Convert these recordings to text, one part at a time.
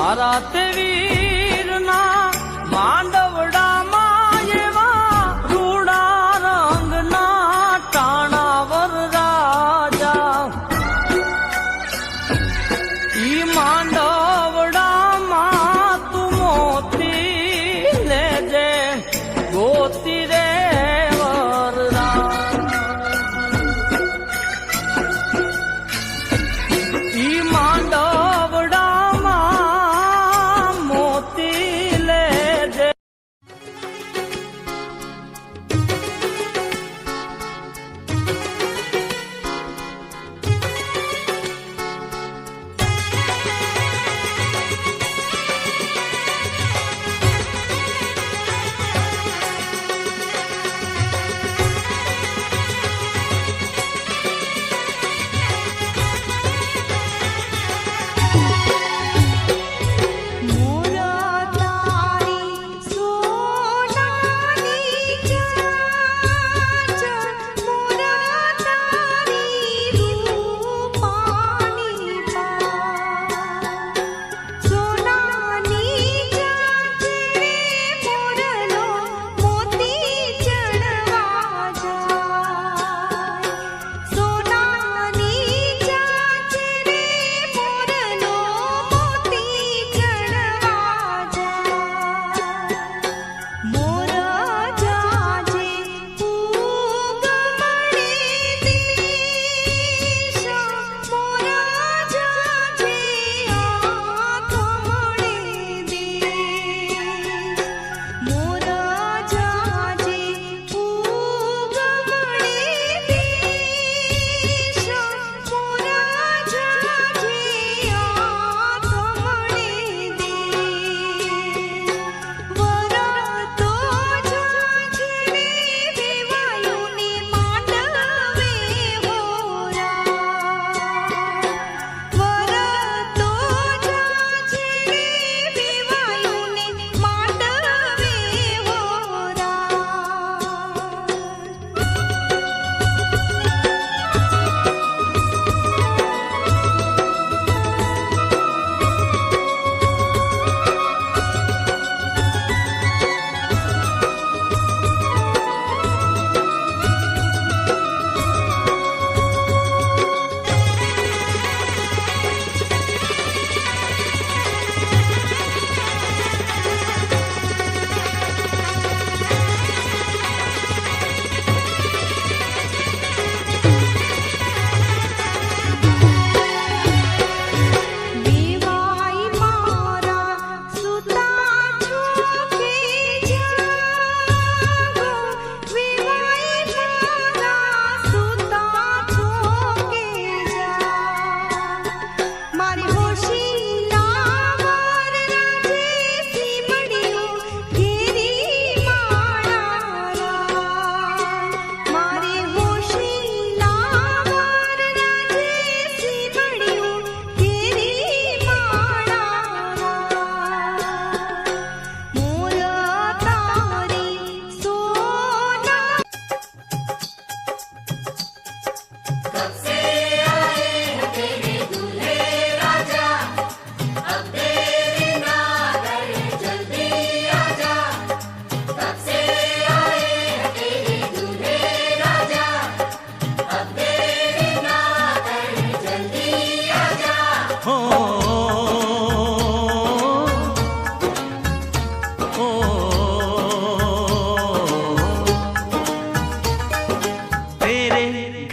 મારા તે વીરના માંડવડામાં એવા રૂડા રંગના ટાણાવર રાજા ઈ માંડવડામાં તું મોતી લેજે ગોતી રે વરરા ઈ માંડવડામાં મોતી લેજે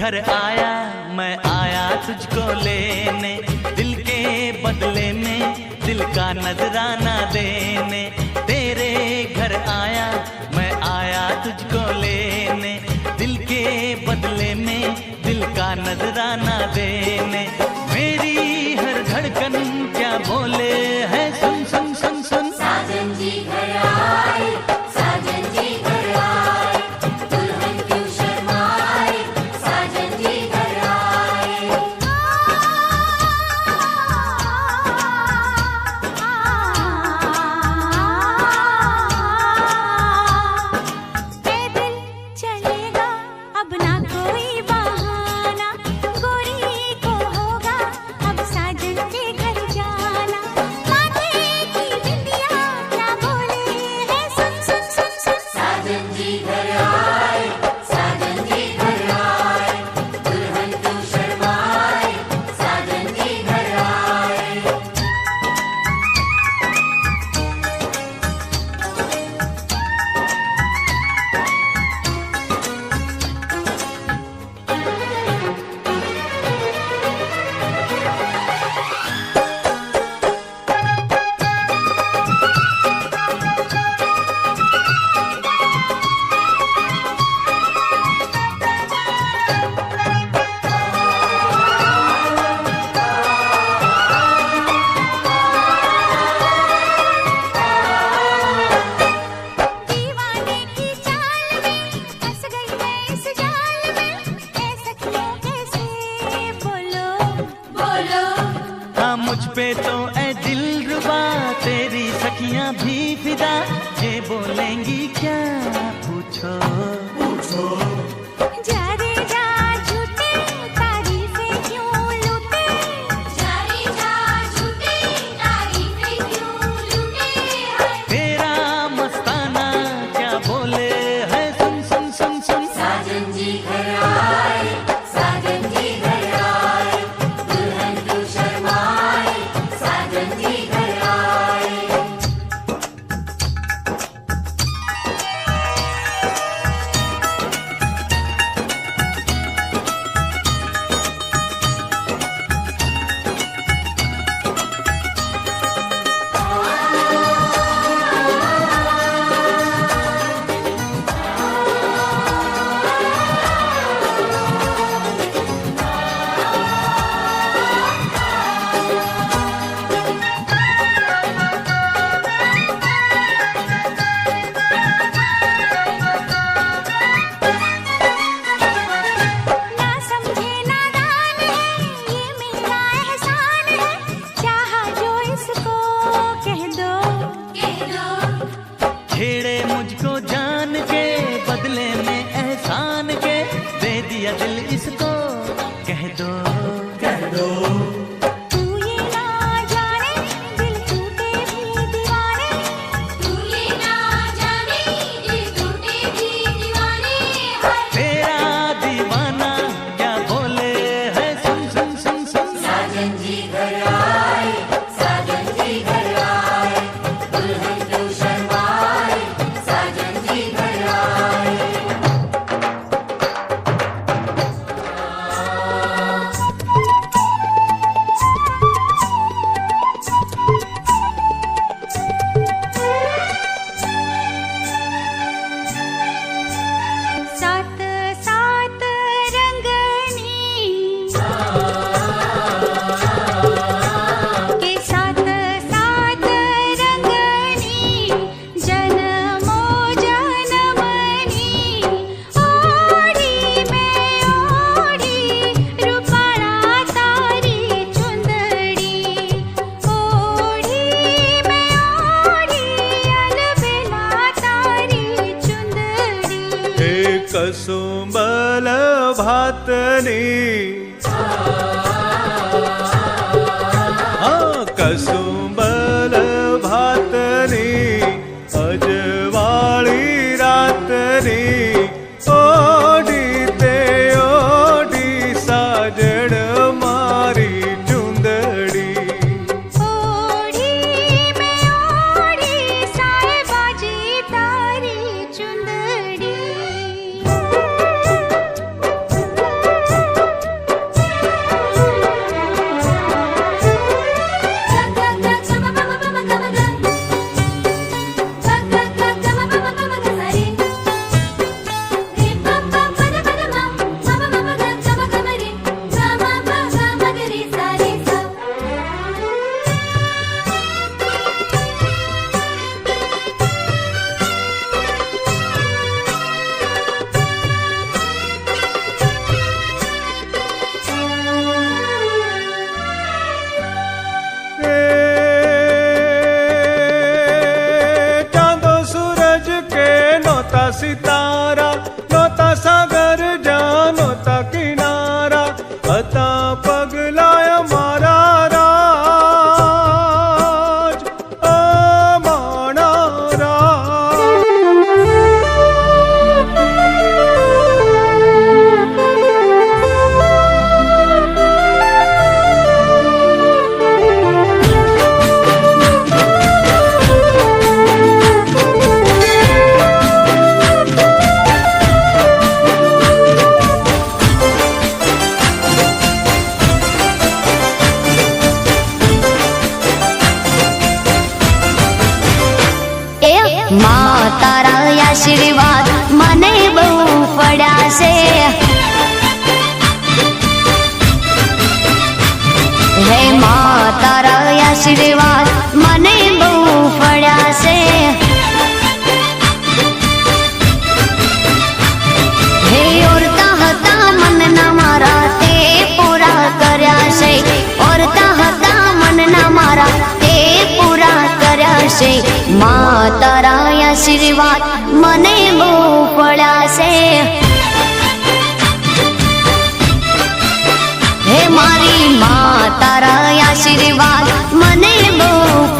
घर आया मैं आया तुझको लेने, दिल के बदले में दिल का नजराना देने। तेरे घर आया मैं आया तुझको लेने, दिल के बदले में दिल का नजराना देने। मेरी हर धड़कन क्या बोले है सुन सुन सुन सुन। साजन जी घर आए, साजन जी घर आए, दुल्हन क्यों शर्माए, साजन जी घर आए। पैदल चलेगा अब ना कोई बहाना, गोरी को होगा अब साजन के घर जाना। ए दिलरुबा तेरी सखियां भी फिदा, ये बोलेंगी क्या पूछो पूछो। जा रे जा झूठे तारीफें क्यों लूटे, जा रे जा झूठी तारीफें क्यों लूटे हैं। तेरा मस्ताना क्या बोले है, सुन सुन सुन सुन। साजन जी घर आए, साजन जी घर आए, दुल्हन क्यों शर्माए, साजन जी घर आए। ना समझे नादान है, ये मेरा एहसान है, चाहा जो इसको कह दो। कह दो छेड़े मुझको जान के बदले में एहसान के, दे दिया दिल इसको कह दो कह दो। तू ये ना जाने दिल टूटे भी दीवाने, तू ये ना जाने दिल टूटे भी दीवाने हैं। तेरा दीवाना क्या बोले है, सुन सुन सुन सुन। साजन जी घर आए, साजन जी घर आए, दुल्हन क्यों शर्माए, साजन जी घर आए। सात सात रंगनी के सात सात रंगनी, जन्मो जन्मनी ओढ़ी में ओढ़ी, रूपाळा तारी चुंदड़ी ओढ़ी में ओढ़ी, अलबेला तारी चुंदड़ी। हे कसुंबल भातनी, कसुंबल भातनी, अजवाळी रातनी ओढी ते ओढी, साजण मारी चुंदड़ी। ओढ़ी में ओढ़ी, साहेबाजी तारी चुंदड़ी। चांदो सूरज के नोता सितारा, नोता सागर जा नोता किनारा, अता पगलाया मारा राज अमाना राज। માં તારા આશીર્વાદ મને બહુ પડ્યા છે, હે માં તારા આશીર્વાદ મને બહુ પડ્યા છે, હે ઓરતા હતા મનના મારા તે પૂરા કર્યા છે, ઓરતા હતા મનના મારા આશીર્વાદ મને બહુ પડ્યા છે. હે મારી માં તારા આશીર્વાદ મને બહુ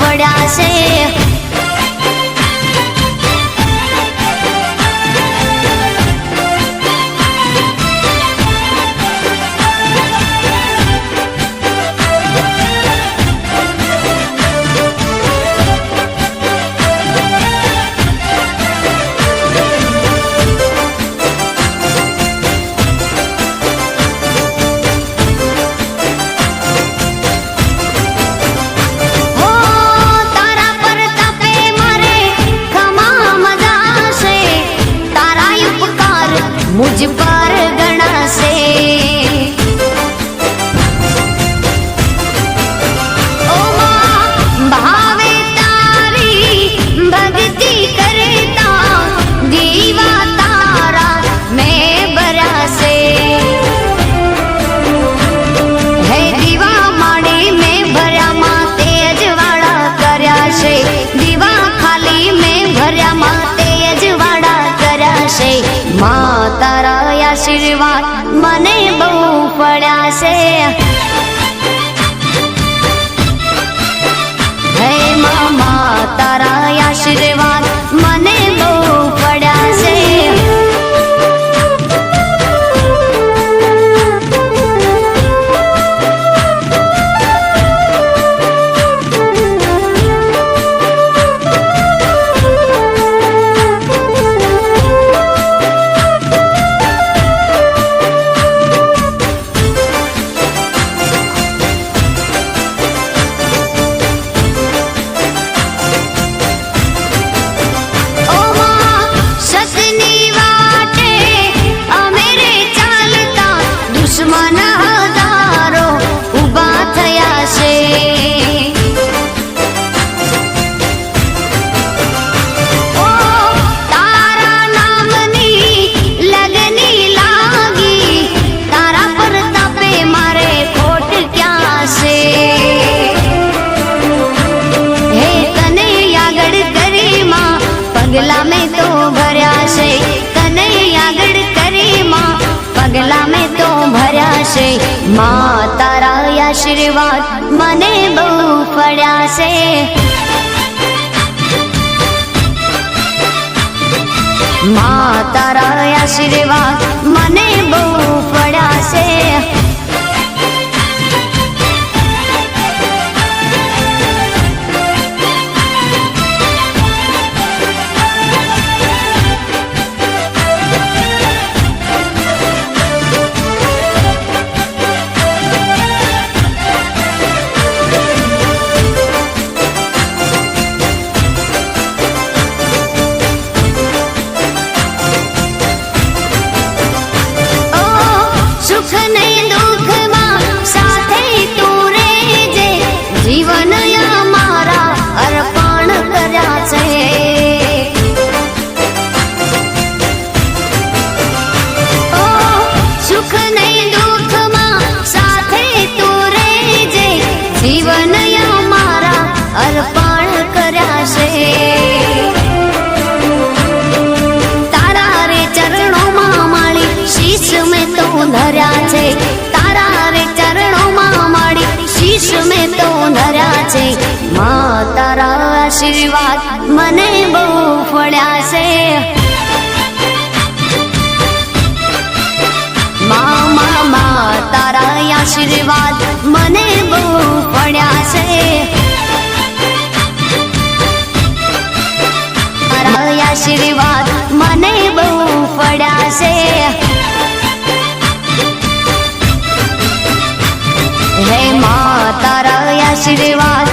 પડ્યા છે. मुझ पर गणा से ओ मां भावे तारी भक्ति करता दीवा तारा मैं बरा से. है दीवा माड़े में भर्या माते अजवाड़ा कर्या से. दीवा खाली में भर्या माते अजवाड़ा कर्या से. मां तारा आशीर्वाद મને બહુ પડ્યા છે. હે મામા તારા આશીર્વાદ મને બહુ પડ્યા છે. पगला में तो भर्या से तने आगड़ करे मां. पगला में तो भर्या से. मां तारा आशीर्वाद મને બહુ પડ્યા છે. માं તારા આશીર્વાદ મને બહુ પડ્યા છે. मां तारा आशीर्वाद મને બહુ પડ્યા છે. મામા તારા આશીર્વાદ મને બહુ પડ્યા છે. તારા આશીર્વાદ મને બહુ પડ્યા છે. હે માं તારા આશીર્વાદ